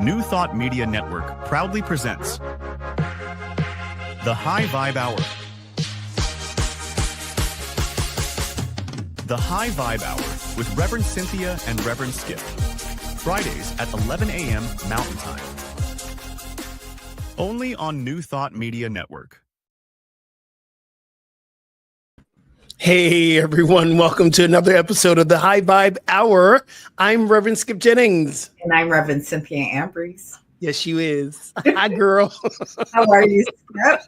New Thought Media Network proudly presents The High Vibe Hour. The High Vibe Hour with Reverend Cynthia and Rev Skip. Fridays at 11 a.m. Mountain Time. Only on New Thought Media Network. Hey everyone, welcome to another episode of the High Vibe Hour. I'm Rev Skip Jennings. And I'm Rev Cynthia Abriz. Yes, she is. Hi, girl. How are you, Skip?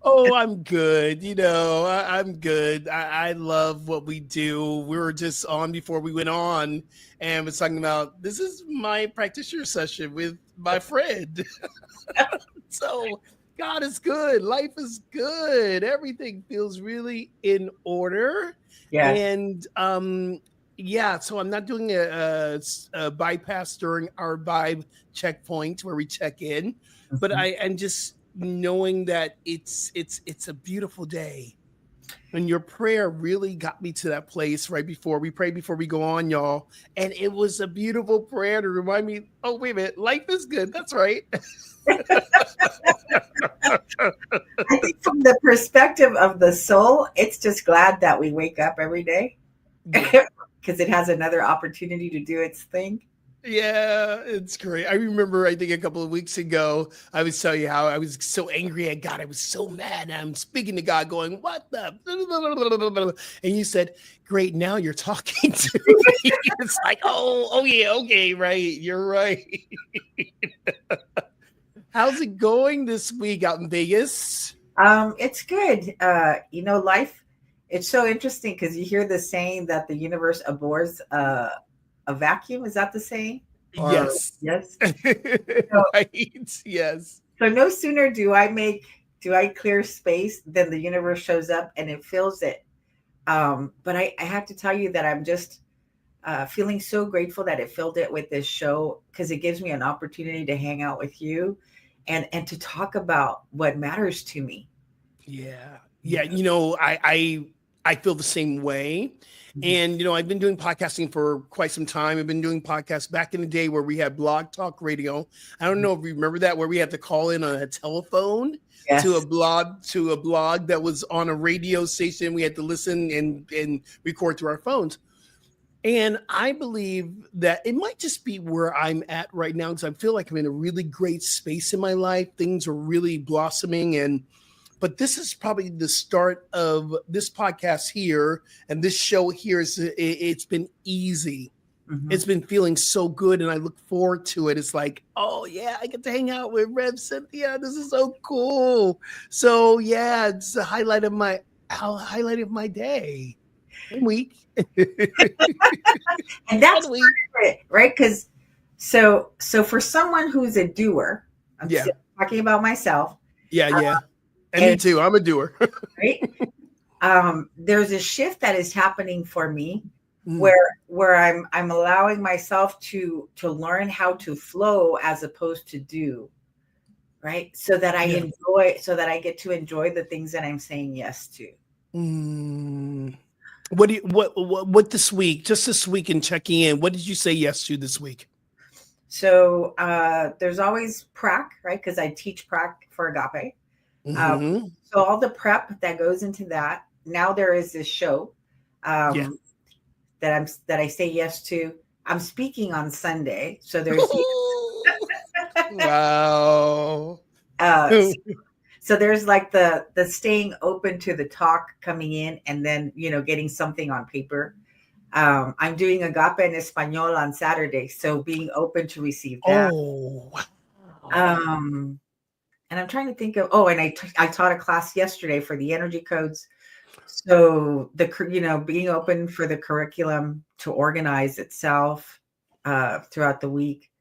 Oh, I'm good. I'm good. I love what we do. We were just on before we went on and was talking about this is my practitioner session with my friend. So God is good. Life is good. Everything feels really in order. Yeah. And so I'm not doing a bypass during our vibe checkpoint where we check in, but I am just knowing that it's a beautiful day. And your prayer really got me to that place right before we pray before we go on, y'all. And it was a beautiful prayer to remind me, oh, wait a minute, life is good. That's right. I think from the perspective of the soul, it's just glad that we wake up every day because it has another opportunity to do its thing. Yeah, it's great. I remember, I think a couple of weeks ago, I was telling you how I was so angry at God. I was so mad. And I'm speaking to God going, what the? And you said, great, now you're talking to me. It's like, oh yeah, okay, right. You're right. How's it going this week out in Vegas? It's good. Life, it's so interesting because you hear the saying that the universe abhors a vacuum. Is that the saying? Yes. Yes. So, right. Yes. So no sooner do I clear space than the universe shows up and it fills it. But I have to tell you that I'm just feeling so grateful that it filled it with this show because it gives me an opportunity to hang out with you and to talk about what matters to me. Yeah. I feel the same way. And, I've been doing podcasting for quite some time. I've been doing podcasts back in the day where we had Blog Talk Radio. I don't know if you remember that, where we had to call in on a telephone to a blog that was on a radio station. We had to listen and record through our phones. And I believe that it might just be where I'm at right now because I feel like I'm in a really great space in my life. Things are really blossoming but this is probably the start of this podcast here and this show here. It's been easy. Mm-hmm. It's been feeling so good, and I look forward to it. It's like, oh, yeah, I get to hang out with Rev Cynthia. This is so cool. So, yeah, it's the highlight of my day and week. And that's it, right? Because so for someone who's a doer, I'm still talking about myself. Yeah. And me too. I'm a doer. Right. There's a shift that is happening for me where I'm allowing myself to learn how to flow as opposed to do. Right. So that I get to enjoy the things that I'm saying yes to. What this week, just this week in checking in, what did you say yes to this week? So there's always prac, right? Because I teach prac for Agape. So all the prep that goes into that. Now there is this show that I say yes to. I'm speaking on Sunday, so there's wow. So there's like the staying open to the talk coming in, and then getting something on paper. I'm doing Agape en Español on Saturday, so being open to receive that. Oh, wow. And I'm trying to think of, and I taught a class yesterday for the energy codes. So being open for the curriculum to organize itself throughout the week.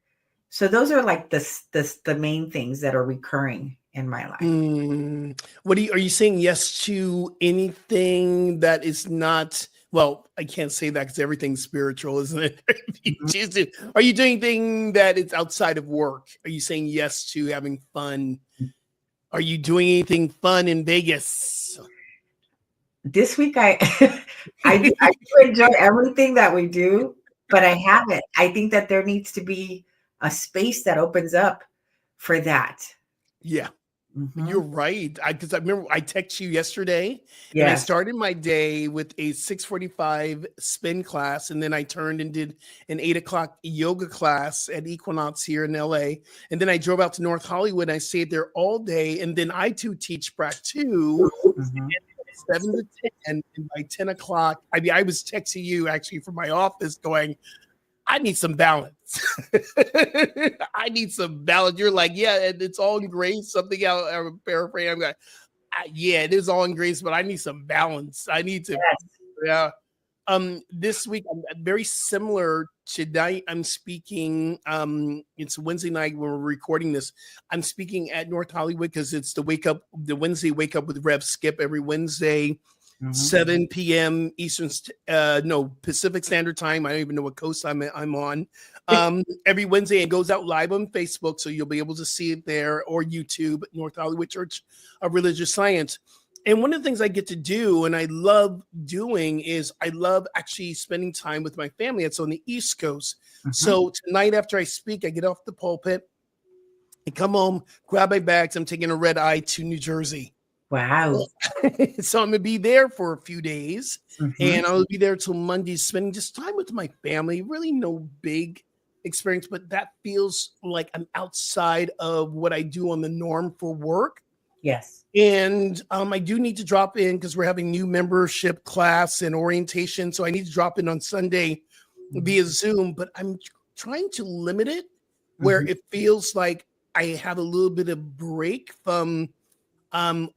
So those are like the main things that are recurring in my life. Are you saying yes to anything that is not, well, I can't say that because everything's spiritual, isn't it? Are you doing anything that is outside of work? Are you saying yes to having fun? Are you doing anything fun in Vegas? This week, I do enjoy everything that we do, but I haven't. I think that there needs to be a space that opens up for that. Yeah. Mhm. You're right. Because I remember I texted you yesterday, and I Yes. started my day with a 6:45 spin class, and then I turned and did an 8 o'clock yoga class at Equinox here in LA. And then I drove out to North Hollywood. And I stayed there all day, and then I too teach Prac 2, Mhm. 7 to 10, and by 10 o'clock, I mean, I was texting you actually from my office going, I need some balance. I need some balance. You're like, yeah, and it's all in grace. Something I'm paraphrasing. I'm like, yeah, it is all in grace, but I need some balance. I need to, Yes. yeah. This week I'm very similar. Tonight I'm speaking. It's Wednesday night when we're recording this. I'm speaking at North Hollywood because it's the Wednesday wake up with Rev Skip every Wednesday. Mhm. 7 p.m. Eastern, Pacific Standard Time. I don't even know what coast I'm on. Every Wednesday, it goes out live on Facebook, so you'll be able to see it there, or YouTube, North Hollywood Church of Religious Science. And one of the things I get to do, and I love doing, is I love actually spending time with my family. It's on the East Coast. Mhm. So tonight, after I speak, I get off the pulpit, I come home, grab my bags. I'm taking a red eye to New Jersey. Wow. So I'm gonna be there for a few days, Mhm. and I'll be there till Monday, spending just time with my family. Really, no big experience, but that feels like I'm outside of what I do on the norm for work. Yes. And I do need to drop in because we're having new membership class and orientation, so I need to drop in on Sunday via Zoom. But I'm trying to limit it where Mhm. it feels like I have a little bit of break from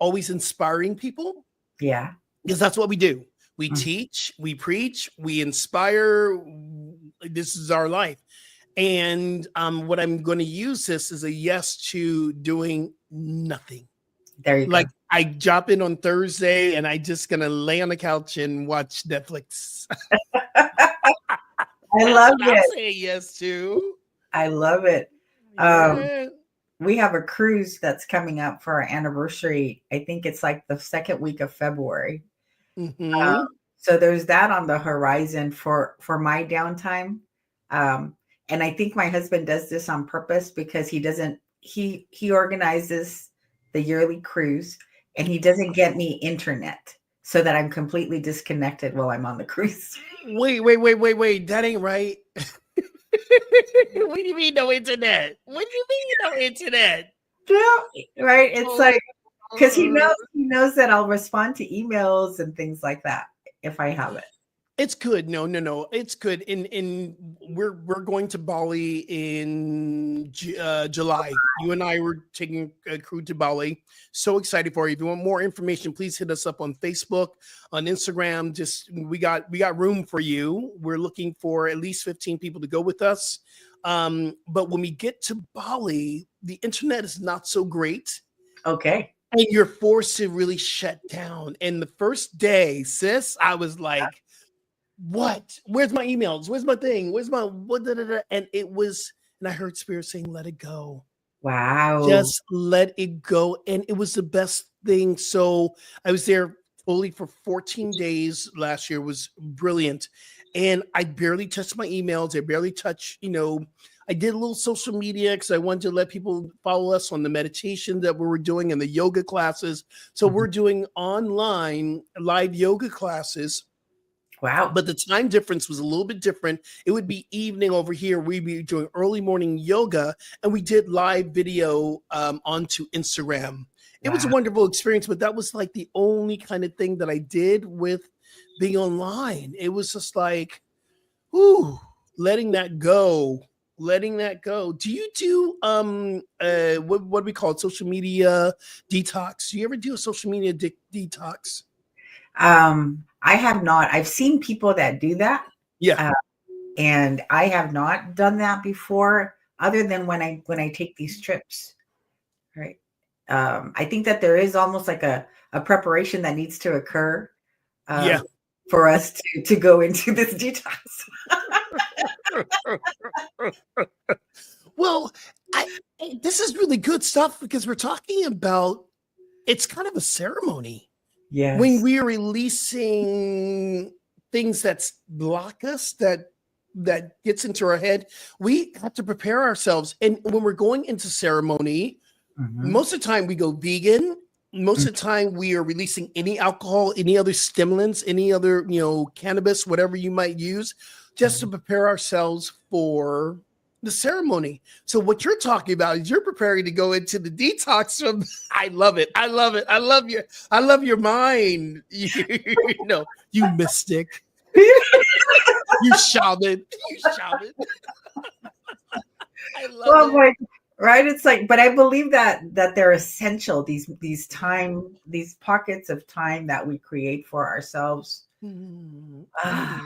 always inspiring people, Yeah. because that's what we do. We Mhm. teach, we preach, we inspire. This is our life. And what I'm going to use this as a yes to doing nothing. There you Like go. I drop in on Thursday and I just gonna lay on the couch and watch Netflix. I That's love what I'm it. saying yes to. I love it. Yeah. We have a cruise that's coming up for our anniversary. I think it's like the second week of February. Mm-hmm. So there's that on the horizon for my downtime. And I think my husband does this on purpose because he organizes the yearly cruise, and he doesn't get me internet so that I'm completely disconnected while I'm on the cruise. Wait. That ain't right. What do you mean no internet? What do you mean no internet? Yeah, right. It's like, because he Uh, knows that I'll respond to emails and things like that if I have it. It's good. No. It's good. We're going to Bali in July. You and I were taking a crew to Bali. So excited for you. If you want more information, please hit us up on Facebook, on Instagram. Just we got room for you. We're looking for at least 15 people to go with us. But when we get to Bali, the internet is not so great. Okay. And you're forced to really shut down. And the first day, sis, I was like, what? Where's my emails? Where's my thing? Where's my what? Da, da, da. And I heard Spirit saying, let it go. Wow. Just let it go. And it was the best thing. So I was there fully for 14 days last year. It was brilliant. And I barely touched my emails. I barely touched, I did a little social media because I wanted to let people follow us on the meditation that we were doing and the yoga classes. So we're doing online live yoga classes. Wow. But the time difference was a little bit different. It would be evening over here. We'd be doing early morning yoga, and we did live video onto Instagram. It was a Wow. wonderful experience, but that was like the only kind of thing that I did with being online. It was just like, whew, letting that go. Do you do what do we call it? Social media detox? Do you ever do a social media detox? I have not. I've seen people that do that, Yeah. and I have not done that before, other than when I take these trips. Right. I think that there is almost like a preparation that needs to occur Yeah. for us to go into this detox. Well, this is really good stuff because we're talking about it's kind of a ceremony. when Yes. we are releasing things that block us, that gets into our head, we have to prepare ourselves. And when we're going into ceremony, Mhm. most of the time we go vegan. Most of the time we are releasing any alcohol, any other stimulants, any other, cannabis, whatever you might use, just to prepare ourselves for the ceremony. So what you're talking about is you're preparing to go into the detox from I love it. I love it. I love your mind. You mystic. You shaman. You shaman. I love Well, it. like, right? It's like, but I believe that they're essential. These pockets of time that we create for ourselves. Mm, Ah,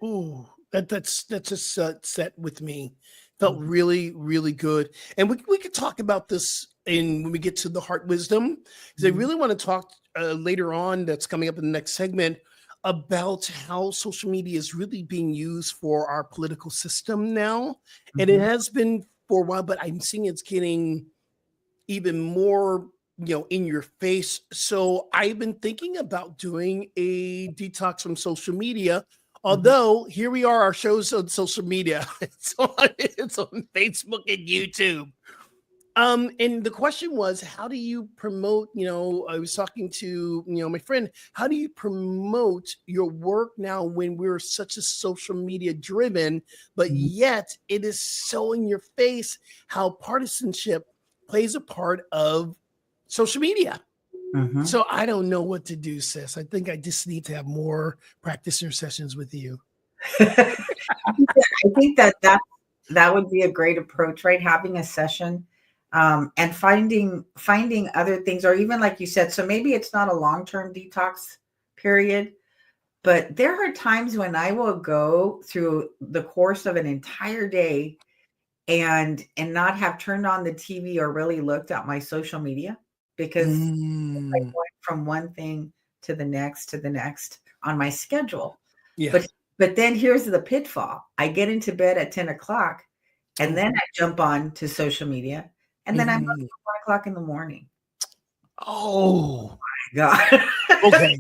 ooh, ooh. That's just set with me. Felt mhm, really, really good. And we could talk about this in when we get to the heart wisdom, because I mhm, really want to talk later on. That's coming up in the next segment about how social media is really being used for our political system now, and it mhm, has been for a while. But I'm seeing it's getting even more in your face. So I've been thinking about doing a detox from social media, mhm. although here we are, our shows on social media. It's on Facebook and YouTube. And the question was, how do you promote, I was talking to, my friend, how do you promote your work now when we're such a social media driven, but Mhm. yet it is so in your face how partisanship plays a part of social media. Mhm. So I don't know what to do, sis. I think I just need to have more practitioner sessions with you. I think that would be a great approach, right? Having a session, and finding other things, or even like you said. So maybe it's not a long-term detox period, but there are times when I will go through the course of an entire day and not have turned on the TV or really looked at my social media, because like Mm, going from one thing to the next on my schedule. yeah. But then here's the pitfall. I get into bed at 10 o'clock and Oh. then I jump on to social media and then I'm up Mhm. till 1 o'clock in the morning. Oh. God. Okay.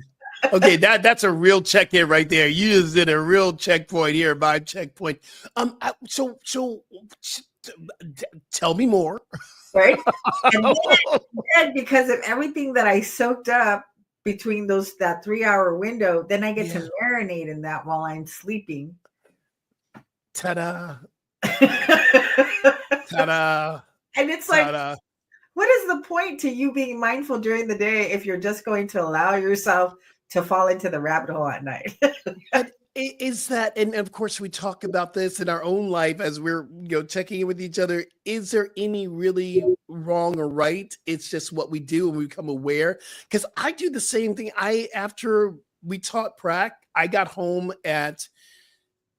Okay, that's a real check in right there. You just did a real checkpoint here, my checkpoint. So tell me more. Right? And then because of everything that I soaked up between that 3 hour window, then I get Yeah. to marinate in that while I'm sleeping. Ta-da. And Ta-da. it's like, Ta-da. what is the point to you being mindful during the day if you're just going to allow yourself to fall into the rabbit hole at night? But is that, and of course we talk about this in our own life as we're checking in with each other. Is there any really wrong or right? It's just what we do and we become aware. Because I do the same thing. After we taught prac, I got home at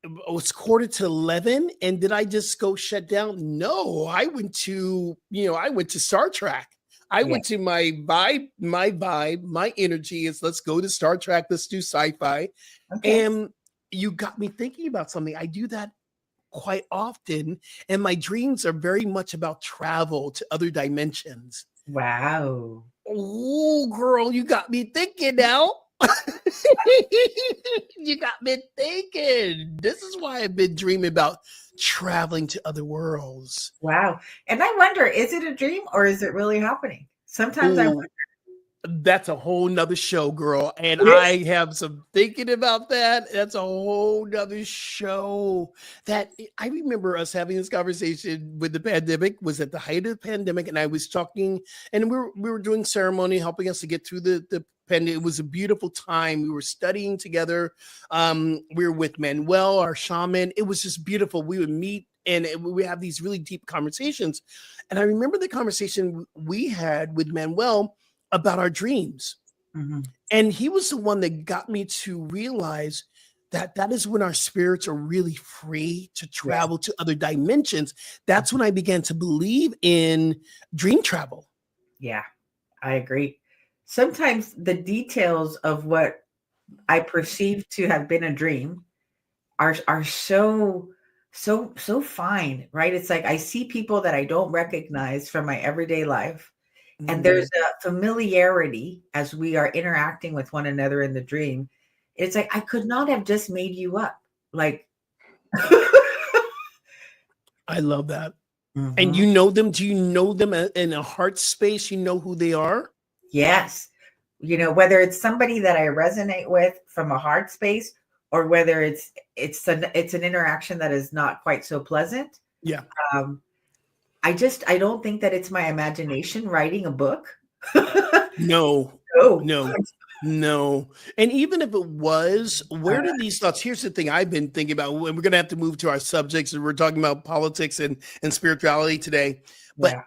it was quarter to 11, and did I just go shut down? No, I went to Star Trek. I Yeah. went to my energy is let's go to Star Trek, let's do sci-fi. Okay. And you got me thinking about something. I do that quite often, and my dreams are very much about travel to other dimensions. Wow. Oh, girl, you got me thinking now. You got me thinking. This is why I've been dreaming about traveling to other worlds. Wow. And I wonder, is it a dream or is it really happening? Sometimes I wonder. Oh, that's a whole nother show, girl. And It is? I have some thinking about that. That's a whole nother show. That I remember us having this conversation with the pandemic, was at the height of the pandemic, and I was talking, and we were doing ceremony, helping us to get through the pandemic. It was a beautiful time. We were studying together. We were with Manuel, our shaman. It was just beautiful. We would meet and we have these really deep conversations. And I remember the conversation we had with Manuel about our dreams. Mhm. And he was the one that got me to realize that that is when our spirits are really free to Yeah. travel to other dimensions. That's when I began to believe in dream travel. Yeah, I agree. Sometimes the details of what I perceive to have been a dream are so fine, right? It's like I see people that I don't recognize from my everyday life, And there's a familiarity as we are interacting with one another in the dream. It's like, I could not have just made you up. Like, I love that. And Mhm. you know them? Do you know them in a heart space? You know who they are? Yes. You know, whether it's somebody that I resonate with from a heart space, or whether it's an interaction that is not quite so pleasant. Yeah. Um, I don't think that it's my imagination writing a book. No, No. no, no. And even if it was, where did these thoughts? Here's the thing I've been thinking about, and we're going to have to move to our subjects, and we're talking about politics and spirituality today. But Yeah.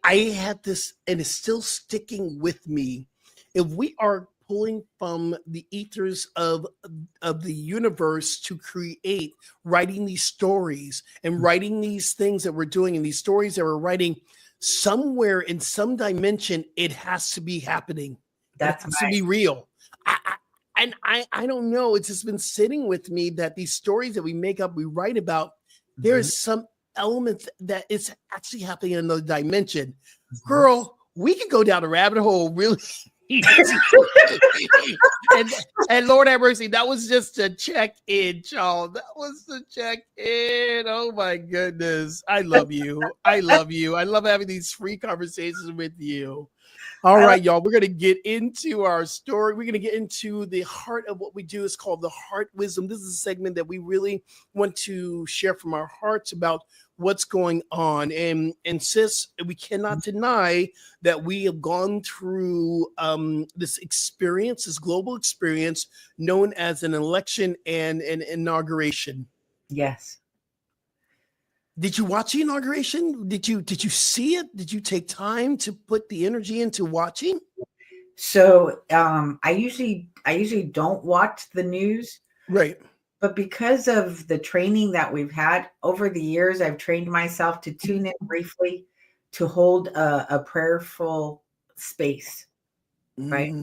I had this, and it's still sticking with me. If we are pulling from the ethers of the universe to create, writing these stories and writing these things that we're doing, and these stories that we're writing, somewhere in some dimension, it has to be happening. It has to be real. I don't know. It's just been sitting with me that these stories that we make up, we write about, there is some element that is actually happening in another dimension. Girl, we could go down a rabbit hole really easy. and Lord have mercy, that was just a check-in, child. That was the check-in. Oh my goodness. I love you. I love you. I love having these free conversations with you. All right, y'all, we're going to get into our story. We're going to get into the heart of what we do. It's called the Heart Wisdom. This is a segment that we really want to share from our hearts about what's going on. And sis, we cannot deny that we have gone through this experience, this global experience known as an election and an inauguration. Yes. Did you watch the inauguration? Did you see it? Did you take time to put the energy into watching? So I usually don't watch the news. Right. But because of the training that we've had over the years, I've trained myself to tune in briefly, to hold a prayerful space, right?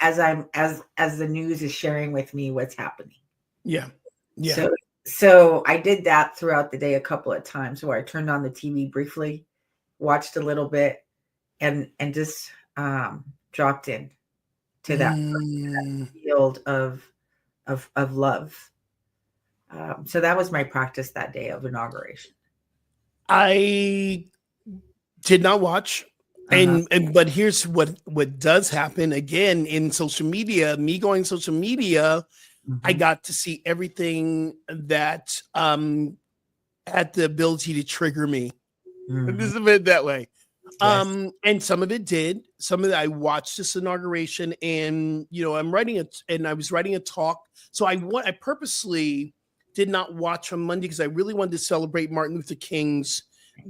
As the news is sharing with me what's happening. Yeah. Yeah. So I did that throughout the day a couple of times, where I turned on the TV briefly, watched a little bit, and just dropped in to that field of love. So that was my practice that day of inauguration. I did not watch. And but here's what does happen again in social media, me going social media, I got to see everything that had the ability to trigger me. This is a bit that way. Yes. And some of it did. Some of it, I watched this inauguration, and I'm writing it, and I was writing a talk. So I purposely did not watch on Monday because I really wanted to celebrate Martin Luther King's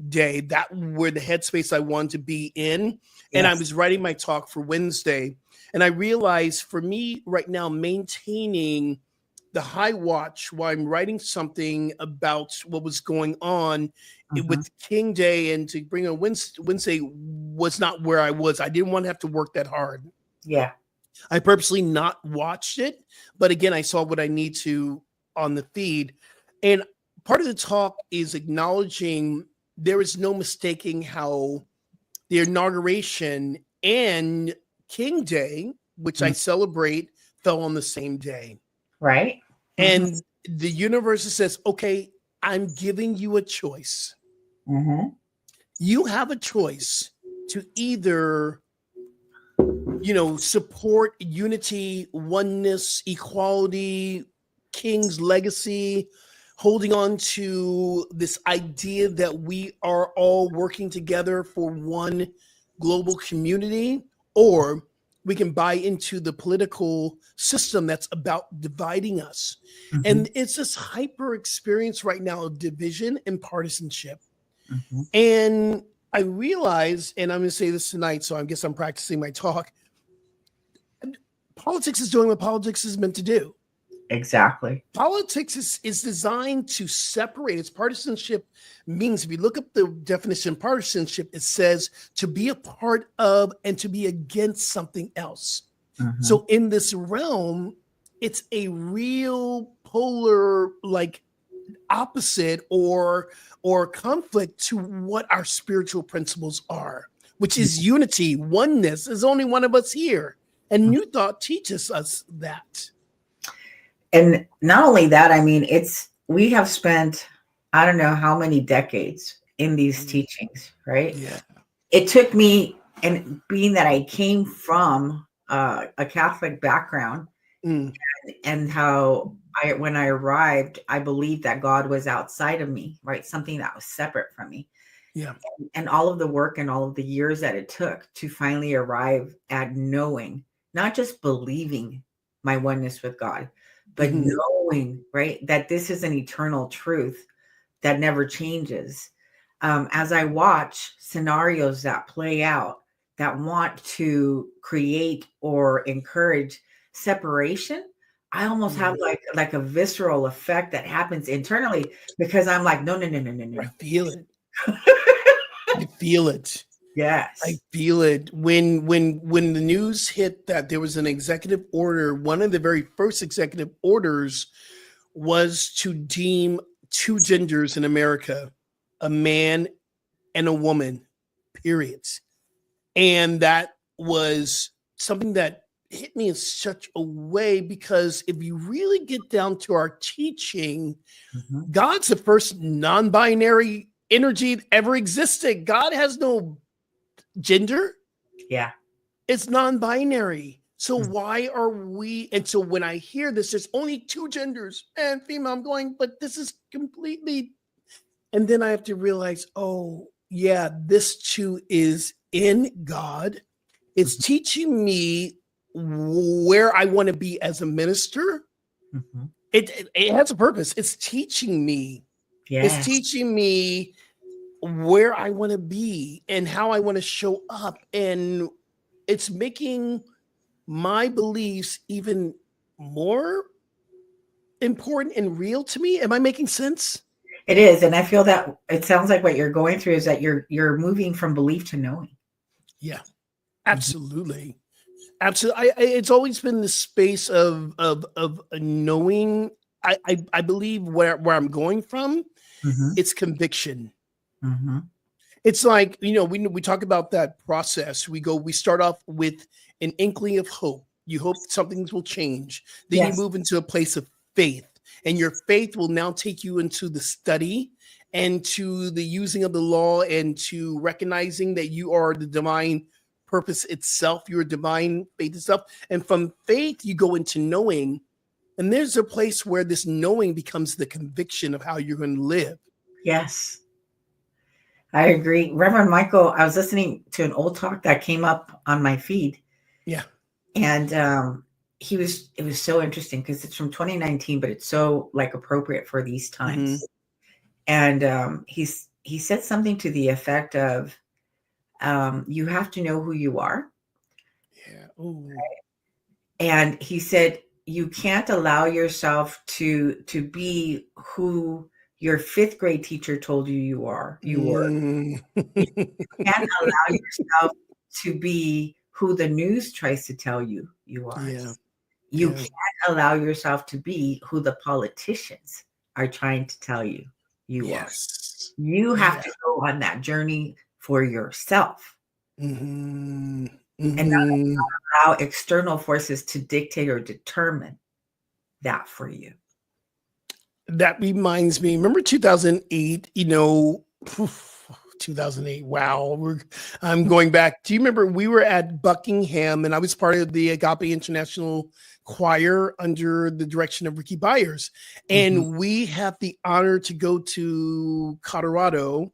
day. That were the headspace I wanted to be in. Yes. And I was writing my talk for Wednesday. And I realized for me right now, maintaining the high watch while I'm writing something about what was going on with King Day and to bring a Wednesday was not where I was. I didn't want to have to work that hard. Yeah. I purposely not watched it. But again, I saw what I need to on the feed. And part of the talk is acknowledging there is no mistaking how the inauguration and King Day, which I celebrate, fell on the same day. Right. And the universe says, okay, I'm giving you a choice. You have a choice to either, support unity, oneness, equality, King's legacy, holding on to this idea that we are all working together for one global community, or we can buy into the political system that's about dividing us. And it's this hyper experience right now of division and partisanship. And I realize, and I'm going to say this tonight, so I guess I'm practicing my talk, politics is doing what politics is meant to do. Exactly. Politics is designed to separate. Its partisanship means, if you look up the definition of partisanship, it says to be a part of and to be against something else. So in this realm, it's a real polar, like opposite or conflict to what our spiritual principles are. which is unity, oneness. There's only one of us here. And New Thought teaches us that. And not only that, I mean, we have spent, I don't know how many decades in these teachings, right? Yeah. It took me, and being that I came from a Catholic background, and how when I arrived, I believed that God was outside of me, right? Something that was separate from me. Yeah. And all of the work and all of the years that it took to finally arrive at knowing, not just believing my oneness with God, but knowing, right, that this is an eternal truth that never changes. As I watch scenarios that play out that want to create or encourage separation, I almost have like a visceral effect that happens internally, because I'm like, no. I feel it. I feel it. Yes. I feel it. When the news hit that there was an executive order, one of the very first executive orders was to deem two genders in America, a man and a woman, period. And that was something that hit me in such a way, because if you really get down to our teaching, God's the first non-binary energy that ever existed. God has no gender. Yeah. It's non-binary. So why are we? And so when I hear this, there's only two genders, man, female, I'm going, but this is completely. And then I have to realize, oh, yeah, this too is in God. It's teaching me where I want to be as a minister. It has a purpose. It's teaching me. Yes. It's teaching me where I want to be and how I want to show up. And it's making my beliefs even more important and real to me. Am I making sense? It is. And I feel that it sounds like what you're going through is that you're moving from belief to knowing. Yeah, absolutely. Absolutely. It's always been the space of knowing. I believe where I'm going from, it's conviction. It's like, we talk about that process. We start off with an inkling of hope. You hope some things will change. Then you move into a place of faith, and your faith will now take you into the study and to the using of the law and to recognizing that you are the divine purpose itself. You're divine faith itself. And from faith, you go into knowing. And there's a place where this knowing becomes the conviction of how you're going to live. Yes. I agree. Reverend Michael, I was listening to an old talk that came up on my feed. Yeah. And it was so interesting because it's from 2019, but it's so like appropriate for these times. And he said something to the effect of, you have to know who you are. Yeah. Ooh. And he said, you can't allow yourself to be who your fifth grade teacher told you were. You can't allow yourself to be who the news tries to tell you are. Yeah. You can't allow yourself to be who the politicians are trying to tell you are. You have to go on that journey for yourself. And not allow external forces to dictate or determine that for you. That reminds me, remember 2008, 2008. Wow. I'm going back. Do you remember we were at Buckingham and I was part of the Agape International Choir under the direction of Ricky Byers. And we have the honor to go to Colorado,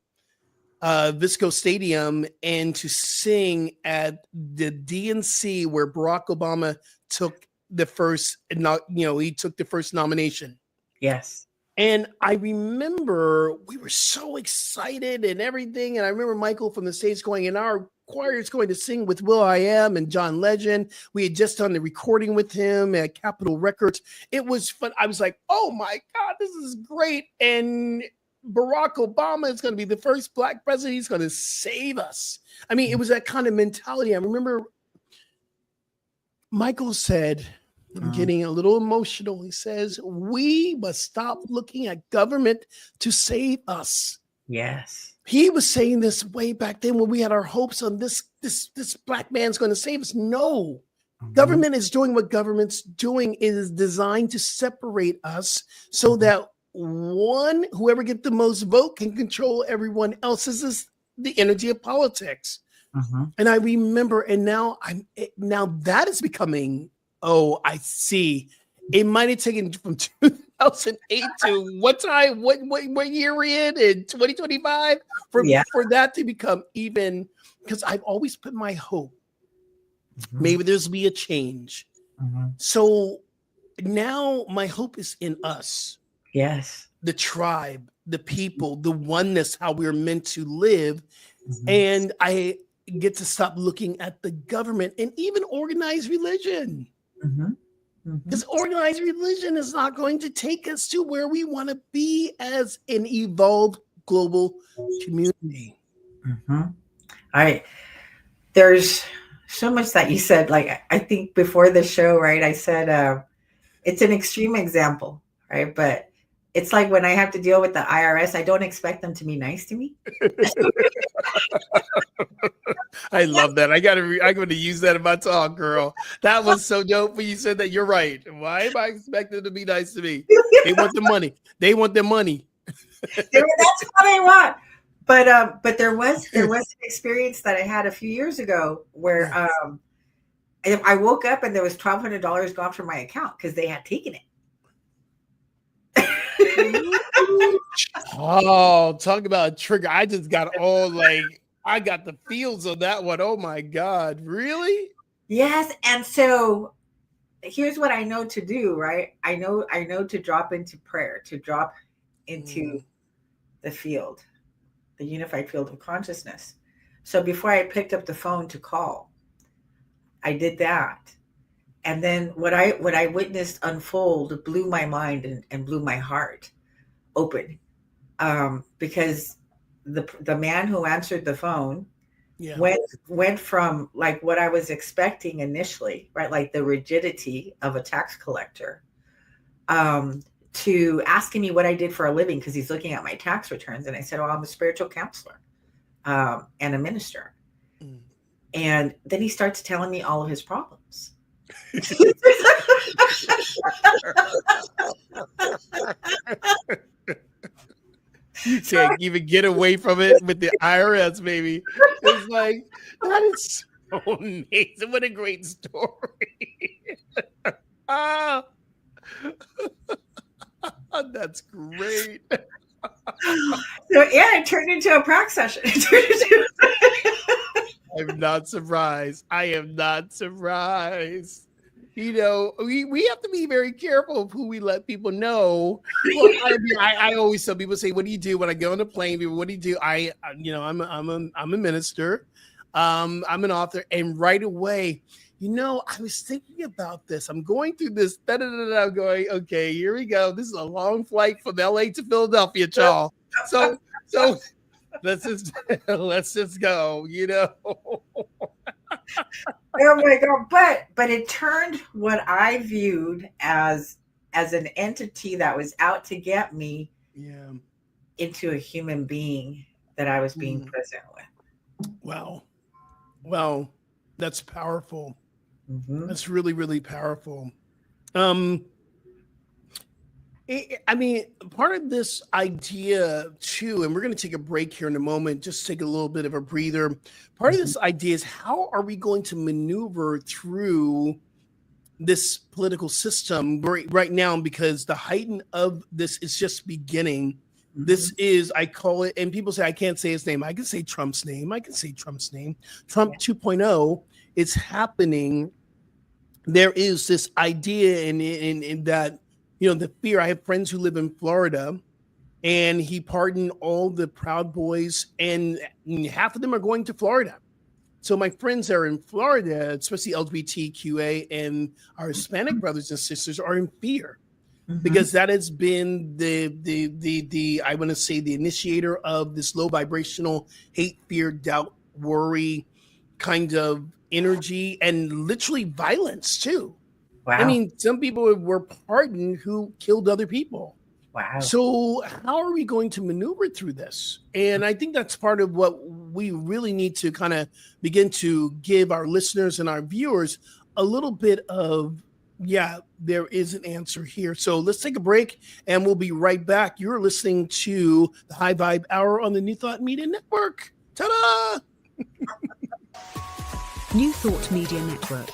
Visco Stadium, and to sing at the DNC where Barack Obama took the first, he took the first nomination. Yes. And I remember we were so excited and everything. And I remember Michael from the States going, and our choir is going to sing with will.i.am and John Legend. We had just done the recording with him at Capitol Records. It was fun. I was like, oh my God, this is great. And Barack Obama is going to be the first Black president. He's going to save us. I mean, it was that kind of mentality. I remember Michael said, I'm getting a little emotional. He says, we must stop looking at government to save us. Yes. He was saying this way back then when we had our hopes on this black man's going to save us. No. Government is doing what government's doing. It is designed to separate us so that whoever gets the most vote can control everyone else. This is the energy of politics. And I remember, and now that is becoming, I see. It might have taken from 2008 to what year we're in 2025 for that to become even, because I've always put my hope. Maybe there's be a change. So now my hope is in us. Yes. The tribe, the people, the oneness, how we're meant to live. And I get to stop looking at the government and even organized religion. Because organized religion is not going to take us to where we want to be as an evolved global community. There's so much that you said. Like, I think before the show, right, I said it's an extreme example, right? But it's like when I have to deal with the IRS, I don't expect them to be nice to me. I love that. I'm going to use that in my talk, girl. That was so dope when you said that. You're right. Why am I expecting them to be nice to me? They want the money. They want their money. That's what I want. But there was an experience that I had a few years ago where I woke up and there was $1,200 gone from my account because they had taken it. Oh, talk about a trigger. I just got I got the feels on that one. Oh my God. Really? Yes. And so here's what I know to do, right? I know to drop into prayer, to drop into the field, the unified field of consciousness. So before I picked up the phone to call, I did that. And then what I witnessed unfold blew my mind and blew my heart open. Because the man who answered the phone went from like what I was expecting initially, right? Like the rigidity of a tax collector, to asking me what I did for a living, because he's looking at my tax returns. And I said, I'm a spiritual counselor and a minister. And then he starts telling me all of his problems. You can't even get away from it with the IRS, baby. It's like, that is so amazing. What a great story. That's great. So it turned into a prac session. I'm not surprised. I am not surprised. You know, we have to be very careful of who we let people know. Well, I always tell people, say, "What do you do when I go on a plane?" People, what do you do? I'm a minister. I'm an author, and right away, I was thinking about this. I'm going through this. I'm going, okay, here we go. This is a long flight from LA to Philadelphia, y'all. So let's just go. Oh my God. But it turned what I viewed as an entity that was out to get me into a human being that I was being present with. Wow. Well, that's powerful. That's really, really powerful. I mean, part of this idea too, and we're going to take a break here in a moment, just take a little bit of a breather. Part of this idea is, how are we going to maneuver through this political system right now? Because the heighten of this is just beginning. This is, I call it, and people say I can't say his name. I can say Trump's name. Trump 2.0 is happening. There is this idea in that, the fear. I have friends who live in Florida, and he pardoned all the Proud Boys, and half of them are going to Florida. So my friends that are in Florida, especially LGBTQA and our Hispanic brothers and sisters, are in fear. Because that has been the I want to say the initiator of this low vibrational hate, fear, doubt, worry kind of energy, and literally violence too. Wow. I mean, some people were pardoned who killed other people. Wow. So how are we going to maneuver through this? And I think that's part of what we really need to kind of begin to give our listeners and our viewers a little bit of, yeah, there is an answer here. So let's take a break and we'll be right back. You're listening to the High Vibe Hour on the New Thought Media Network. Ta-da! New Thought Media Network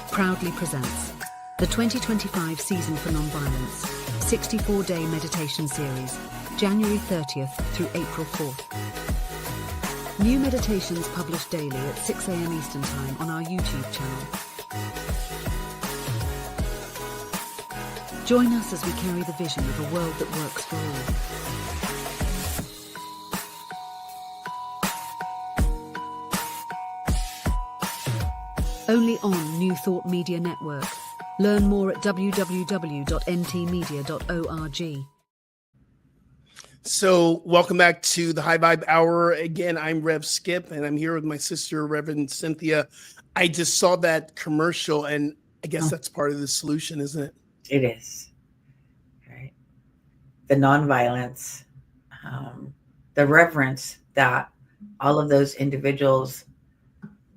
proudly presents the 2025 Season for Nonviolence 64-day meditation series, January 30th through April 4th. New meditations published daily at 6 a.m. Eastern Time on our YouTube channel. Join us as we carry the vision of a world that works for all. Only on New Thought Media Network. Learn more at www.ntmedia.org. So welcome back to the High Vibe Hour. Again, I'm Rev Skip, and I'm here with my sister, Reverend Cynthia. I just saw that commercial, and I guess that's part of the solution, isn't it? It is. Right. The nonviolence, the reverence that all of those individuals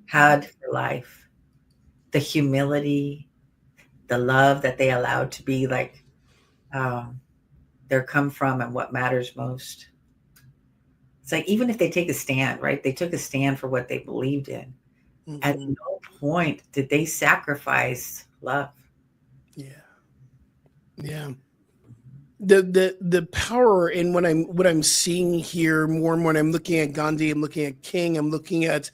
had for life, the humility, the love that they allowed to be like their come from and what matters most. It's like, even if they take a stand, right? They took a stand for what they believed in. Mm-hmm. At no point did they sacrifice love. Yeah. Yeah. The power in what I'm seeing here more and more, when I'm looking at Gandhi, I'm looking at King, I'm looking at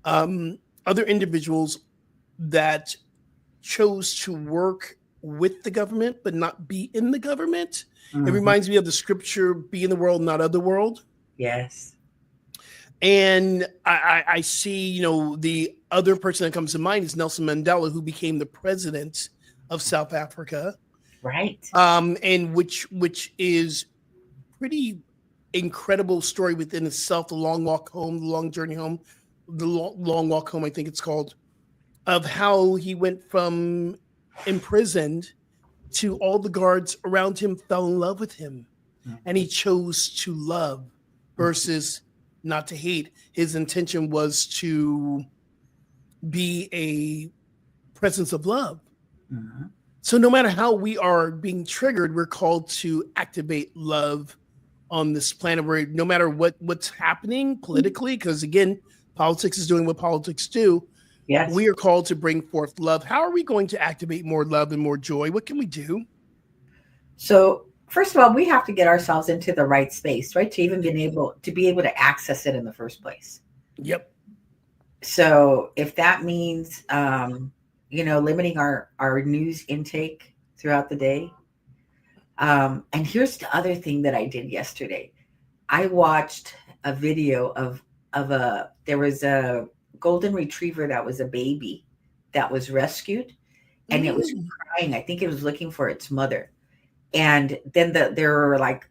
other individuals that chose to work with the government but not be in the government. Mm-hmm. It reminds me of the scripture, be in the world, not of the world. Yes. And I see, the other person that comes to mind is Nelson Mandela, who became the president of South Africa. Right. And which is pretty incredible story within itself. The long walk home, the long journey home, the long walk home, I think it's called, of how he went from imprisoned to all the guards around him fell in love with him. Mm-hmm. And he chose to love versus not to hate. His intention was to be a presence of love. Mm-hmm. So no matter how we are being triggered, we're called to activate love on this planet, where no matter what's happening politically, because again, politics is doing what politics do. Yes. We are called to bring forth love. How are we going to activate more love and more joy? What can we do? So first of all, we have to get ourselves into the right space, right? To even be able to access it in the first place. Yep. So if that means, limiting our news intake throughout the day. And here's the other thing that I did yesterday. I watched a video there was a golden retriever that was a baby that was rescued, and it was crying. I think it was looking for its mother. And then there were like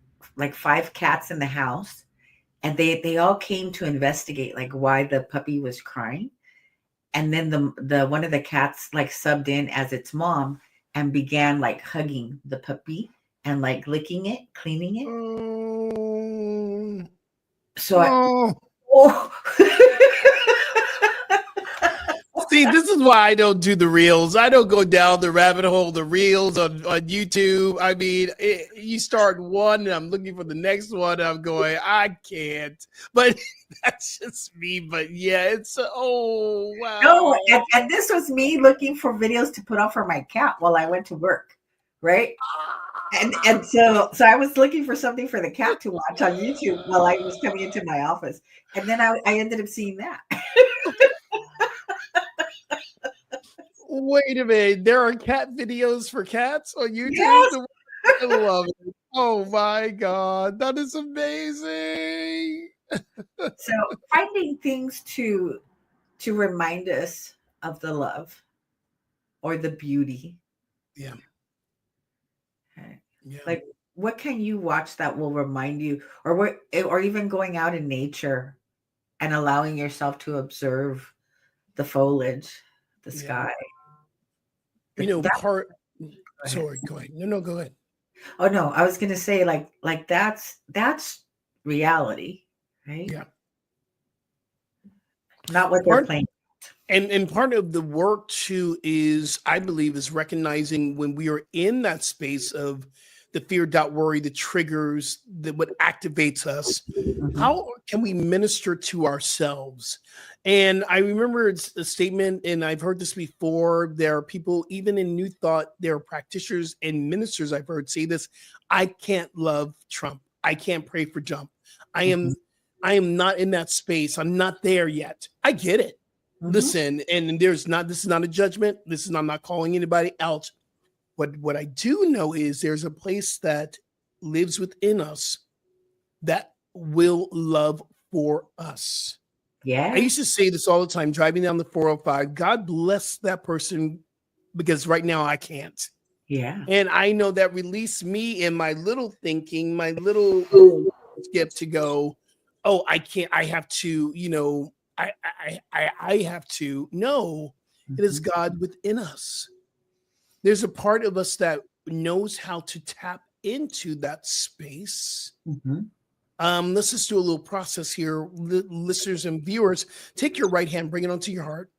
5 cats in the house, and they all came to investigate like why the puppy was crying. And then the one of the cats like subbed in as its mom and began like hugging the puppy and like licking it, cleaning it. See, this is why I don't do the reels. I don't go down the rabbit hole, the reels on YouTube. I mean, you start one and I'm looking for the next one. I'm going, I can't. But that's just me. But yeah, it's, oh, wow. No, and this was me looking for videos to put on for my cat while I went to work, right? And so I was looking for something for the cat to watch on YouTube while I was coming into my office. And then I ended up seeing that. Wait a minute. There are cat videos for cats on YouTube? Yes. I love it. Oh my God. That is amazing. So finding things to remind us of the love or the beauty. Yeah. Okay. Yeah. Like, what can you watch that will remind you, or even going out in nature and allowing yourself to observe the foliage, the sky. Sorry, go ahead. No, go ahead. Oh no, I was gonna say like that's reality, right? Yeah. Not what they're playing. And part of the work too is, I believe, is recognizing when we are in that space of the fear, doubt, worry, the triggers, that what activates us. Mhm. How can we minister to ourselves? And I remember it's a statement, and I've heard this before. There are people, even in New Thought, there are practitioners and ministers I've heard say this: I can't love Trump. I can't pray for Trump. I am Mhm. I am not in that space. I'm not there yet. I get it. Mhm. Listen, and this is not a judgment. I'm not calling anybody out. What I do know is there's a place that lives within us that will love for us. I Yeah. used to say this all the time, driving down the 405. God bless that person, because right now I can't. Yeah. And I know that released me in my little thinking, my little skip to go, oh, I can't, I have to, I have to. No, it is Mhm. God within us. There's a part of us that knows how to tap into that space. Mhm. Let's just do a little process here. Listeners and viewers, take your right hand, bring it onto your heart,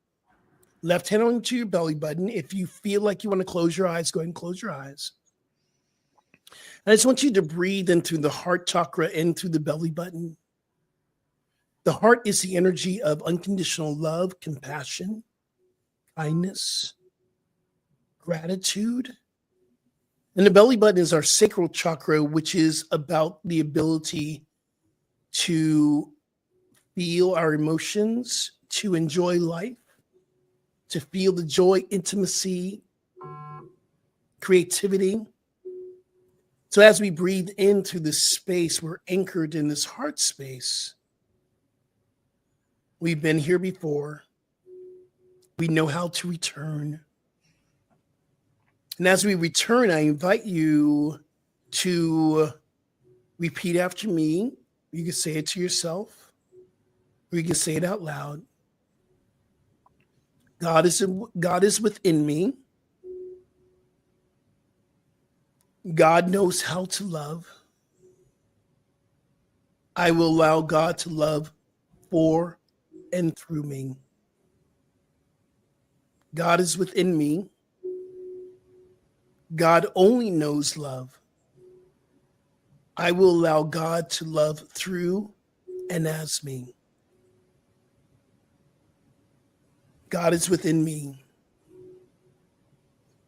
left hand onto your belly button. If you feel like you want to close your eyes, go ahead and close your eyes. I just want you to breathe in through the heart chakra and through the belly button. The heart is the energy of unconditional love, compassion, kindness, gratitude. And the belly button is our sacral chakra, which is about the ability to feel our emotions, to enjoy life, to feel the joy, intimacy, creativity. So as we breathe into this space, we're anchored in this heart space. We've been here before. We know how to return. And as we return, I invite you to repeat after me. You can say it to yourself, or you can say it out loud. God is within me. God knows how to love. I will allow God to love for and through me. God is within me. God only knows love. I will allow God to love through and as me. God is within me.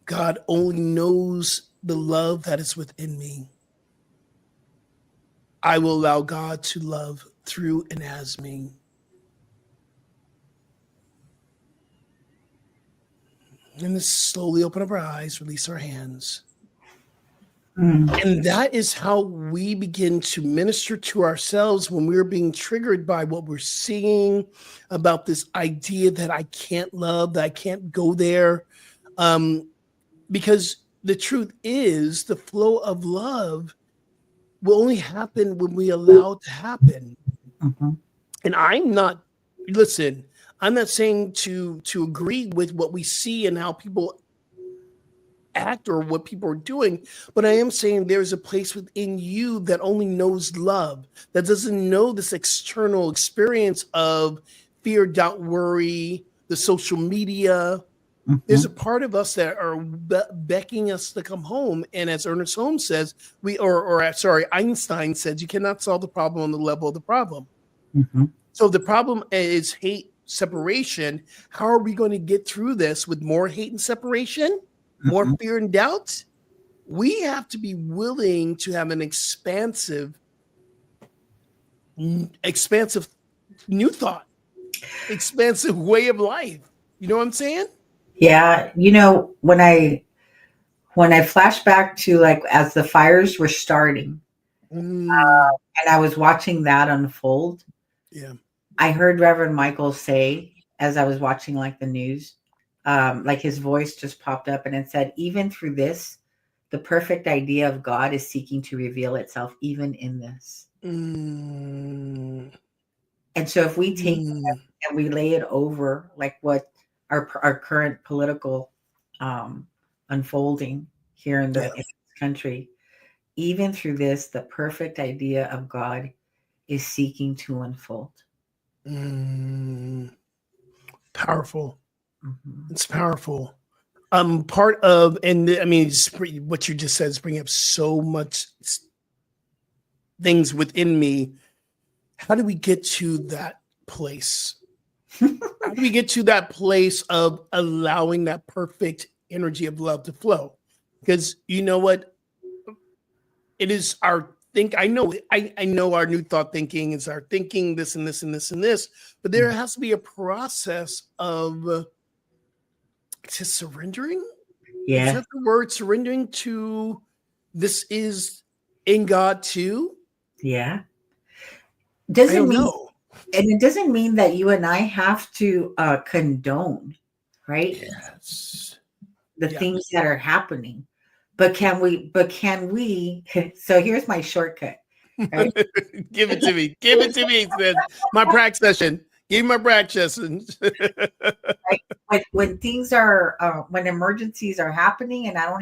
God only knows the love that is within me. I will allow God to love through and as me. And let's slowly open up our eyes, release our hands. Mm. And that is how we begin to minister to ourselves when we're being triggered by what we're seeing about this idea that I can't love, that I can't go there. Because the truth is, the flow of love will only happen when we allow it to happen. Mhm. And I'm not saying to agree with what we see and how people act or what people are doing, but I am saying there's a place within you that only knows love, that doesn't know this external experience of fear, doubt, worry, the social media. There's a Mhm. part of us that are beckoning us to come home. And as Ernest Holmes says, Einstein says, you cannot solve the problem on the level of the problem. Mhm. So the problem is hate, separation. How are we going to get through this with more hate and separation, more Mhm. fear and doubt? We have to be willing to have an expansive new thought, expansive way of life. You know what I'm saying? Yeah, when I flash back to like as the fires were starting, Mm, and I was watching that unfold, yeah. I heard Reverend Michael say, as I was watching like the news, like his voice just popped up and it said, even through this, the perfect idea of God is seeking to reveal itself even in this. Mm, And so if we take mm, and we lay it over like what our current political unfolding here in yeah. this country, even through this, the perfect idea of God is seeking to unfold. Powerful. Mhm. It's powerful. Part of, and I mean, what you just said is bringing up so much things within me. How do we get to that place? How do we get to that place of allowing that perfect energy of love to flow? Because you know what? It is our I know our new thought thinking is our thinking this and this and this and this, but there has to be a process of just surrendering. Is Yeah. that the word? Surrendering to this is in God too? Yeah. I Doesn't don't mean, know. and it doesn't mean that you and I have to condone, right? Yes. The Yeah. things that are happening. But can we, so here's my shortcut. Right? Give it to me. Give it to me. Said my practice session. Give me my practice session. Right? When things are when emergencies are happening and I don't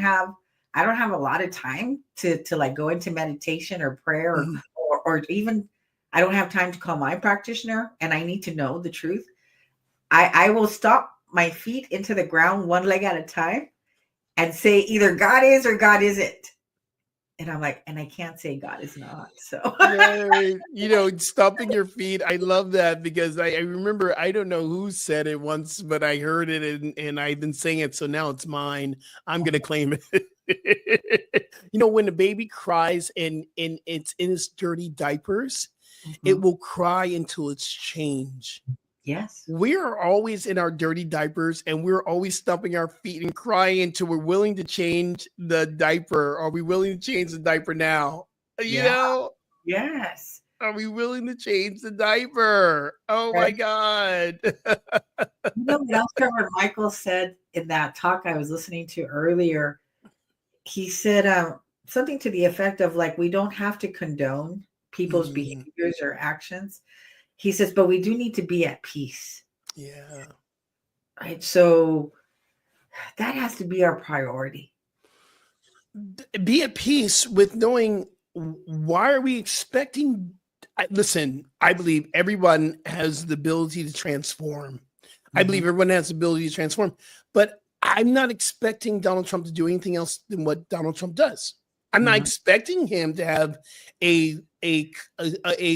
have a lot of time to like go into meditation or prayer Mhm. or even I don't have time to call my practitioner and I need to know the truth. I will stop my feet into the ground one leg at a time and say either God is or God isn't. And I'm like, and I can't say God is not. So Yeah, stomping your feet. I love that because I remember, I don't know who said it once, but I heard it and I've been saying it. So now it's mine. I'm going to claim it. When a baby cries and it's in its dirty diapers, it Mhm. will cry until it's changed. Yes. We're always in our dirty diapers and we're always stumping our feet and crying until we're willing to change the diaper. Are we willing to change the diaper now? Yeah. Yes. Are we willing to change the diaper? Oh my Right. God. You know what else Trevor Michael said in that talk I was listening to earlier? He said something to the effect of like, we don't have to condone people's Mm, behaviors or actions. He says, but we do need to be at peace. yeah. Right. So that has to be our priority. Be at peace with knowing why are we expecting. Listen, I believe everyone has the ability to transform. I Mhm. believe everyone has the ability to transform, but I'm not expecting Donald Trump to do anything else than what Donald Trump does. I'm not Mhm. expecting him to have a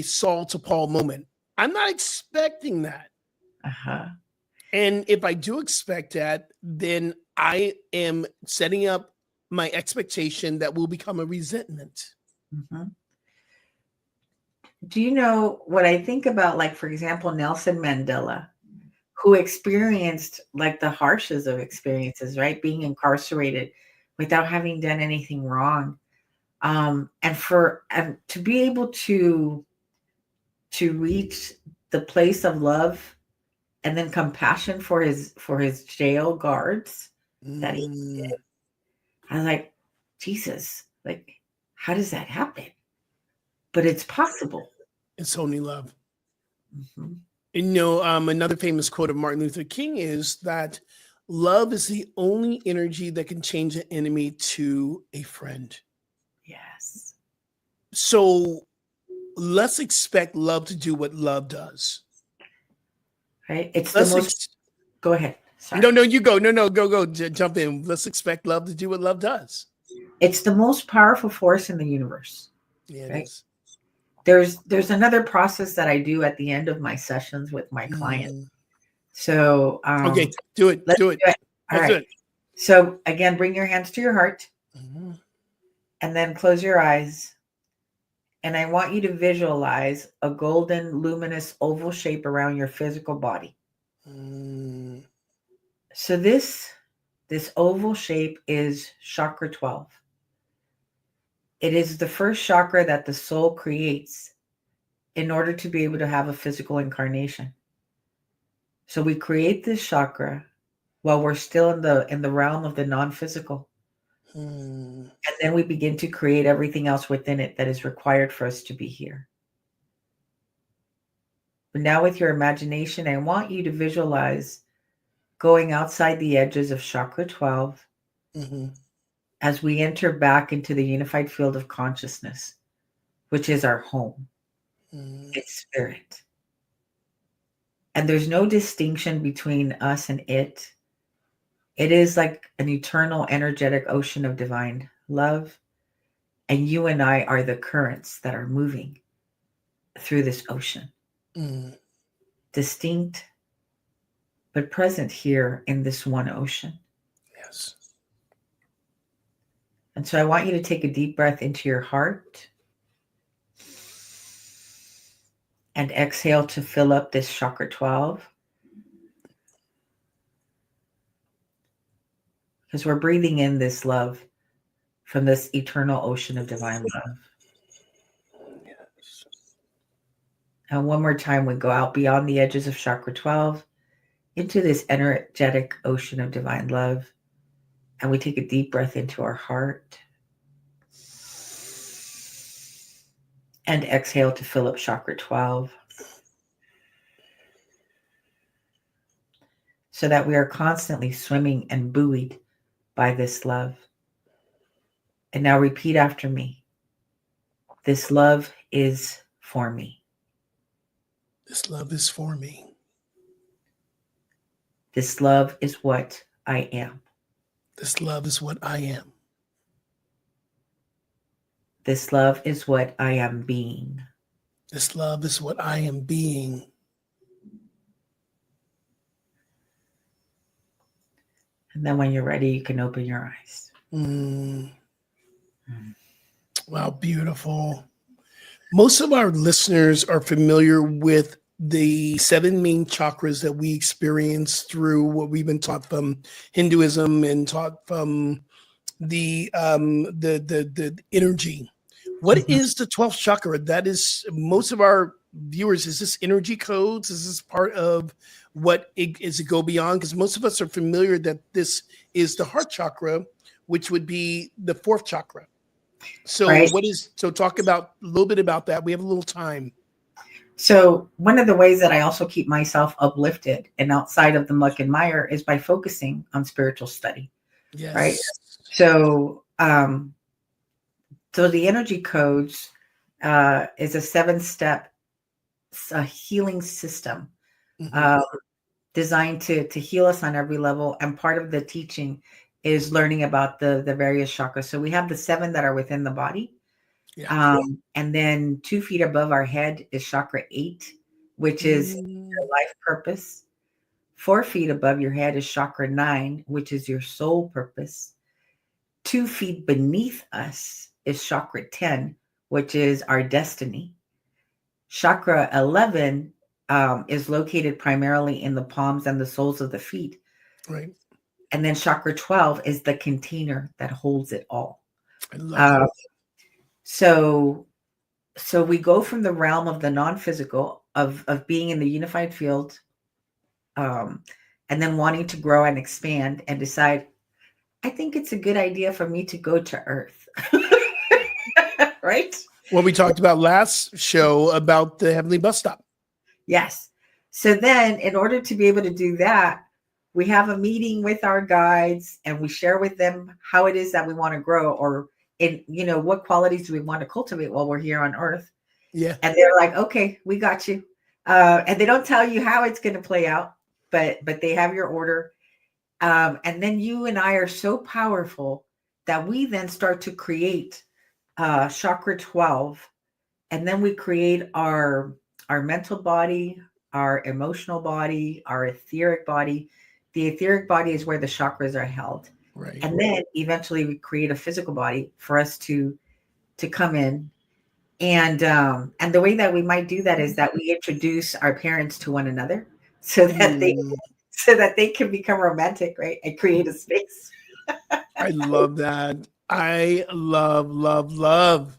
Saul to Paul moment. I'm not expecting that. Uh-huh. And if I do expect that, then I am setting up my expectation that will become a resentment. Mhm. Do you know what I think about, like, for example, Nelson Mandela, who experienced like the harshest of experiences, right? Being incarcerated without having done anything wrong. And to be able to reach the place of love and then compassion for his jail guards that he Mm, did. I was like, Jesus, like, how does that happen? But it's possible. it's only love. Mhm. And another famous quote of Martin Luther King is that love is the only energy that can change an enemy to a friend. Yes. So let's expect love to do what love does. Right. It's the Let's most, ex- go ahead. no, Sorry. no, you go. No, go, jump in. Let's expect love to do what love does. It's the most powerful force in the universe. Yeah, it Right. is. There's another process that I do at the end of my sessions with my clients. Mm. So Okay, do it. let's Do it. do it. All Let's do right. it. So again, bring your hands to your heart Mhm. and then close your eyes. And I want you to visualize a golden, luminous oval shape around your physical body. Mm. So this oval shape is chakra 12. It is the first chakra that the soul creates in order to be able to have a physical incarnation. So we create this chakra while we're still in the realm of the non-physical. Mm. And then we begin to create everything else within it that is required for us to be here. But now with your imagination, I want you to visualize going outside the edges of chakra 12 Mhm. as we enter back into the unified field of consciousness, which is our home. It's spirit. And there's no distinction between us and it. It is like an eternal energetic ocean of divine love. And you and I are the currents that are moving through this ocean. Distinct, but present here in this one ocean. Yes. And so I want you to take a deep breath into your heart and exhale to fill up this chakra 12. Because we're breathing in this love from this eternal ocean of divine love. Yes. And one more time, we go out beyond the edges of chakra 12 into this energetic ocean of divine love. And we take a deep breath into our heart. And exhale to fill up chakra 12. So that we are constantly swimming and buoyed by this love. And now repeat after me. This love is for me. This love is for me. This love is what I am. This love is what I am. This love is what I am being. This love is what I am being. And then when you're ready, you can open your eyes. Wow, beautiful. Most of our listeners are familiar with the 7 main chakras that we experience through what we've been taught from Hinduism and taught from the energy. What is the 12th chakra? That is most of our viewers. Is this energy codes? Is this part of what is it go beyond? Because most of us are familiar that this is the heart chakra, which would be the 4th chakra. So Right. So talk about a little bit about that. We have a little time. So one of the ways that I also keep myself uplifted and outside of the muck and mire is by focusing on spiritual study. Yes. Right. So, so the energy codes is a 7-step healing system designed to heal us on every level. And part of the teaching is learning about the various chakras. So we have the 7 that are within the body. Yeah. And then 2 feet above our head is chakra 8, which is your life purpose. 4 feet above your head is chakra 9, which is your soul purpose. 2 feet beneath us is chakra 10, which is our destiny. Chakra 11 is located primarily in the palms and the soles of the feet. Right. And then chakra 12 is the container that holds it all. I love it. So we go from the realm of the non-physical, of being in the unified field, and then wanting to grow and expand and decide, I think it's a good idea for me to go to Earth. Right? What we talked about last show about the Heavenly Bus Stop. Yes. So then in order to be able to do that, we have a meeting with our guides and we share with them how it is that we want to grow, or what qualities do we want to cultivate while we're here on Earth. Yeah. And they're like, okay, we got you. And they don't tell you how it's going to play out, but they have your order. And then you and I are so powerful that we then start to create chakra 12. And then we create our mental body, our emotional body, our etheric body. The etheric body is where the chakras are held. Right. And then eventually we create a physical body for us to come in. And the way that we might do that is that we introduce our parents to one another so that they can become romantic, right? And create a space. I love that. I love.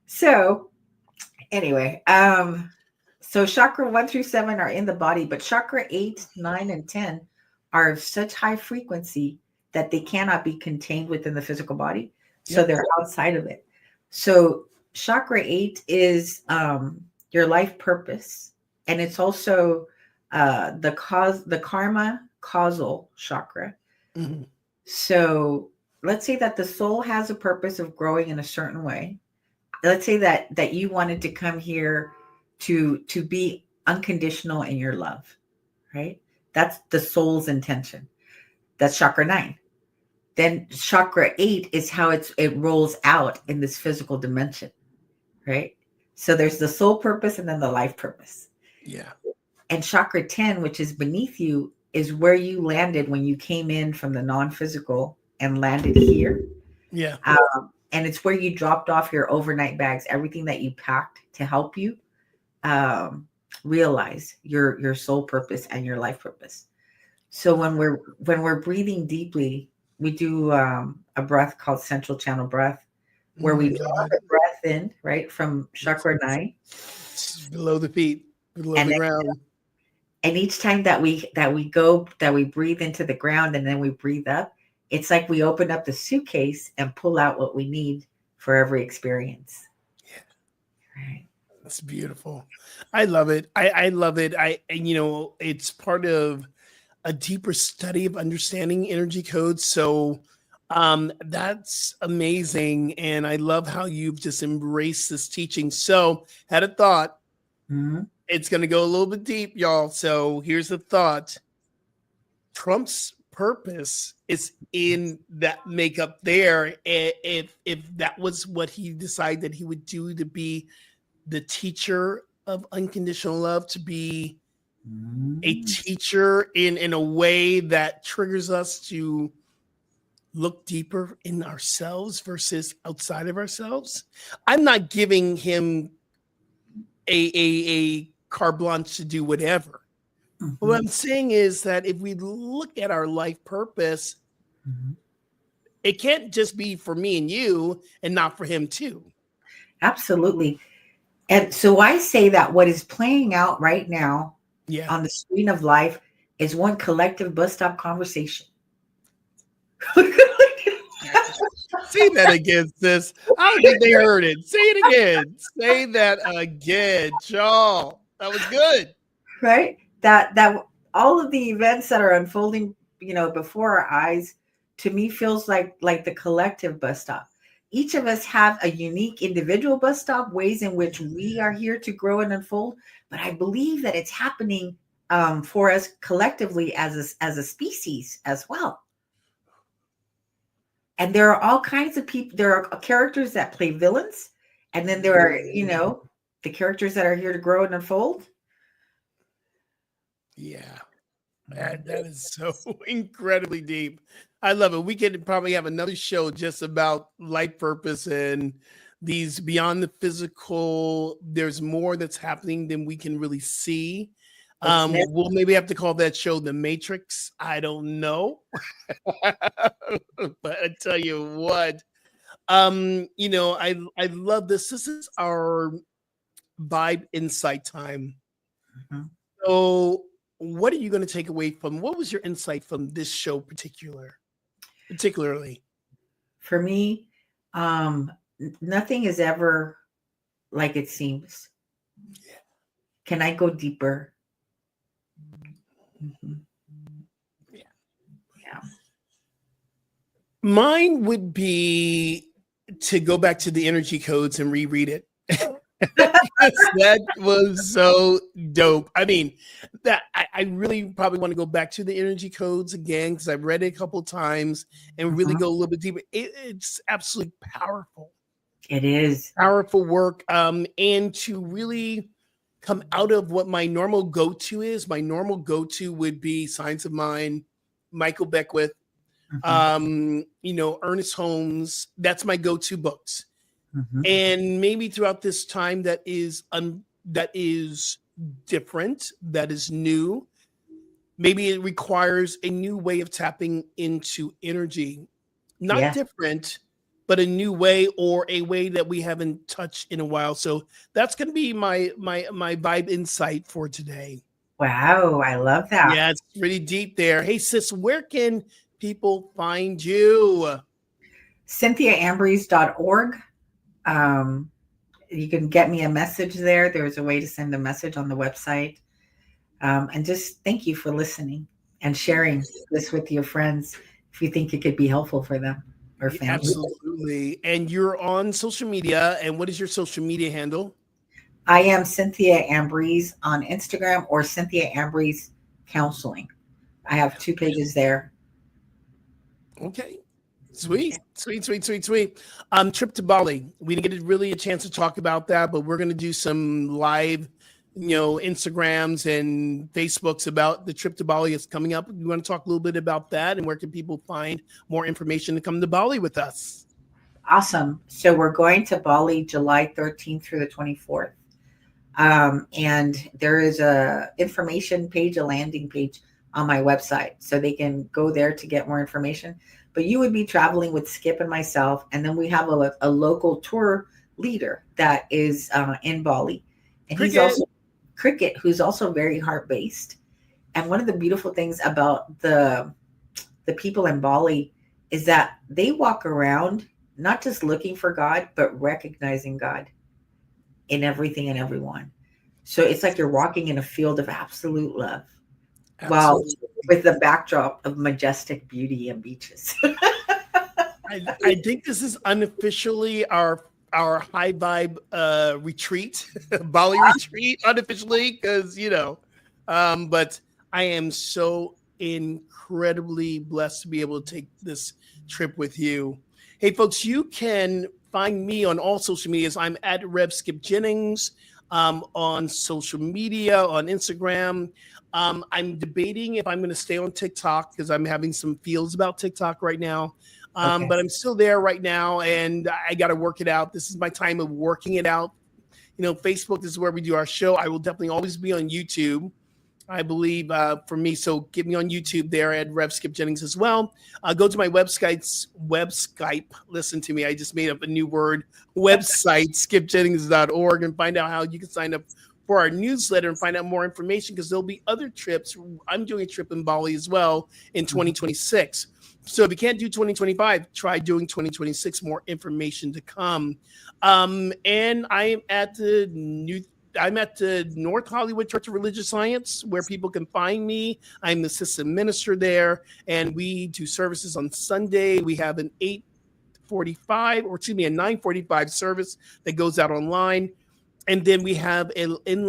So anyway, so chakra 1 through 7 are in the body, but chakra 8, 9, and 10 are of such high frequency that they cannot be contained within the physical body. So Yep. they're outside of it. So chakra 8 is your life purpose. And it's also the karma causal chakra. Mm-hmm. So let's say that the soul has a purpose of growing in a certain way. Let's say that you wanted to come here to be unconditional in your love, right? That's the soul's intention. That's chakra 9. Then chakra 8 is how it rolls out in this physical dimension, right? So there's the soul purpose and then the life purpose. Yeah. And chakra 10, which is beneath you, is where you landed when you came in from the non-physical and landed here. Yeah. And it's where you dropped off your overnight bags, everything that you packed to help you realize your soul purpose and your life purpose. So when we're breathing deeply, we do a breath called central channel breath, where we draw the breath in, right, from chakra 9, below the feet, below the ground. And each time that we breathe into the ground and then we breathe up, it's like we open up the suitcase and pull out what we need for every experience. Yeah. Right. That's beautiful. I love it. I love it. It's part of a deeper study of understanding energy codes. So that's amazing. And I love how you've just embraced this teaching. So had a thought. Mm-hmm. It's going to go a little bit deep, y'all. So here's the thought. Trump's purpose is in that makeup there. If that was what he decided that he would do, to be the teacher of unconditional love, to be a teacher in a way that triggers us to look deeper in ourselves versus outside of ourselves. I'm not giving him a carte blanche to do whatever. Mm-hmm. What I'm saying is that if we look at our life purpose, it can't just be for me and you and not for him too. Absolutely. And so I say that what is playing out right now on the screen of life is one collective bus stop conversation. Say that again, sis. I don't think they heard it. Say it again. Say that again, y'all. That was good. Right? That all of the events that are unfolding, before our eyes, to me feels like the collective bus stop. Each of us have a unique individual bus stop, ways in which we are here to grow and unfold. But I believe that it's happening for us collectively as a species as well. And there are all kinds of people. There are characters that play villains. And then there are, the characters that are here to grow and unfold. Yeah. That is so incredibly deep. I love it. We could probably have another show just about life purpose and these beyond the physical. There's more that's happening than we can really see. We'll maybe have to call that show The Matrix. I don't know. But I tell you what, I love this. This is our vibe insight time. Mm-hmm. So what are you going to take away from, what was your insight from this show particularly? For me, nothing is ever like it seems. Yeah. Can I go deeper? Mm-hmm. Yeah. Mine would be to go back to the energy codes and reread it. That was so dope. I mean, that I really probably want to go back to the energy codes again, because I've read it a couple of times and really go a little bit deeper. It's absolutely powerful. It is powerful work. And to really come out of what my normal go-to is. My normal go-to would be Science of Mind, Michael Beckwith, Ernest Holmes. That's my go-to books. Mm-hmm. And maybe throughout this time that is different, that is new, maybe it requires a new way of tapping into energy. Not different, but a new way, or a way that we haven't touched in a while. So that's going to be my vibe insight for today. Wow, I love that. Yeah, it's pretty deep there. Hey, sis, where can people find you? CynthiaAbriz.org. You can get me a message there. There's a way to send a message on the website. And just thank you for listening and sharing this with your friends if you think it could be helpful for them. or family. Absolutely. And you're on social media. And what is your social media handle? I am Cynthia Abriz on Instagram, or Cynthia Abriz Counseling. I have 2 pages there. Okay. Sweet. Trip to Bali. We didn't get really a chance to talk about that, but we're going to do some live, Instagrams and Facebooks about the trip to Bali is coming up. We want to talk a little bit about that, and where can people find more information to come to Bali with us? Awesome. So we're going to Bali July 13th through the 24th. And there is a information page, a landing page on my website, so they can go there to get more information. But you would be traveling with Skip and myself, and then we have a local tour leader that is in Bali, and he's also Cricket, who's also very heart-based. And one of the beautiful things about the people in Bali is that they walk around not just looking for God, but recognizing God in everything and everyone. So it's like you're walking in a field of absolute love. Wow, with the backdrop of majestic beauty and beaches. I think this is unofficially our high vibe retreat, Bali retreat, unofficially, because but I am so incredibly blessed to be able to take this trip with you. Hey, folks, you can find me on all social medias. I'm at Rev Skip Jennings on social media, on Instagram. I'm debating if I'm going to stay on TikTok because I'm having some feels about TikTok right now. But I'm still there right now, and I got to work it out. This is my time of working it out. Facebook is where we do our show. I will definitely always be on YouTube, I believe, for me. So get me on YouTube there at Rev Skip Jennings as well. Go to my Skype. Listen to me. I just made up a new word, website, skipjennings.org, and find out how you can sign up for our newsletter and find out more information, because there'll be other trips. I'm doing a trip in Bali as well in 2026. So if you can't do 2025, try doing 2026. More information to come. And I'm at the North Hollywood Church of Religious Science, where people can find me. I'm the assistant minister there, and we do services on Sunday. We have an 9:45 service that goes out online. And then we have an in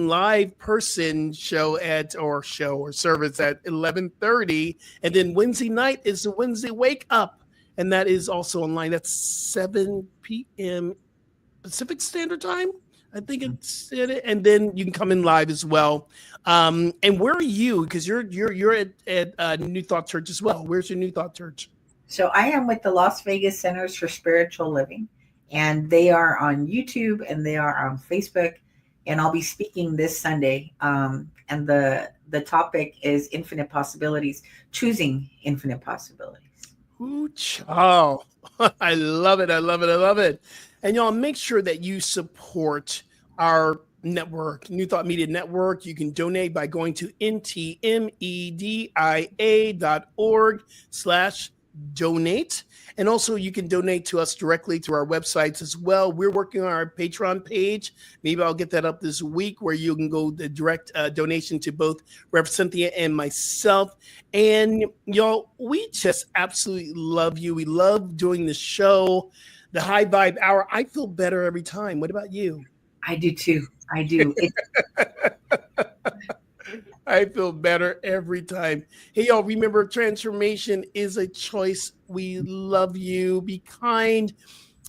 live person show or service at 11:30. And then Wednesday night is the Wednesday Wake Up. And that is also online. That's 7 p.m. Pacific Standard Time. I think it's it. And then you can come in live as well. And where are you? Because you're at New Thought Church as well. Where's your New Thought Church? So I am with the Las Vegas Centers for Spiritual Living. And they are on YouTube and they are on Facebook. And I'll be speaking this Sunday. And the topic is infinite possibilities, choosing infinite possibilities. Ooh, oh, I love it. I love it. I love it. And y'all, make sure that you support our network, New Thought Media Network. You can donate by going to ntmedia.org/donate. And also you can donate to us directly through our websites as well. We're working on our Patreon page. Maybe I'll get that up this week, where you can go the direct donation to both Rev Cynthia and myself. And y'all, we just absolutely love you. We love doing the show, the High Vibe Hour. I feel better every time. What about you? I do too. I do. I feel better every time. Hey, y'all, remember, transformation is a choice. We love you. Be kind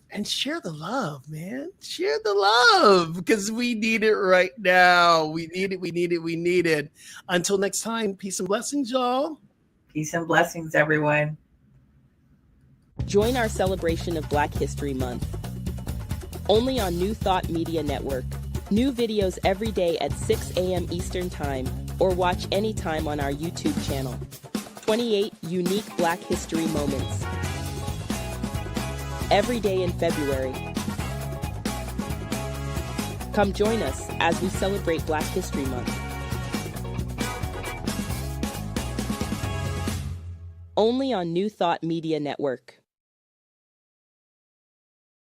and share the love, man. Share the love, because we need it right now. We need it. Until next time, peace and blessings, y'all. Peace and blessings, everyone. Join our celebration of Black History Month. Only on New Thought Media Network. New videos every day at 6 a.m. Eastern Time, or watch anytime on our YouTube channel. 28 unique Black history moments. Every day in February. Come join us as we celebrate Black History Month. Only on New Thought Media Network.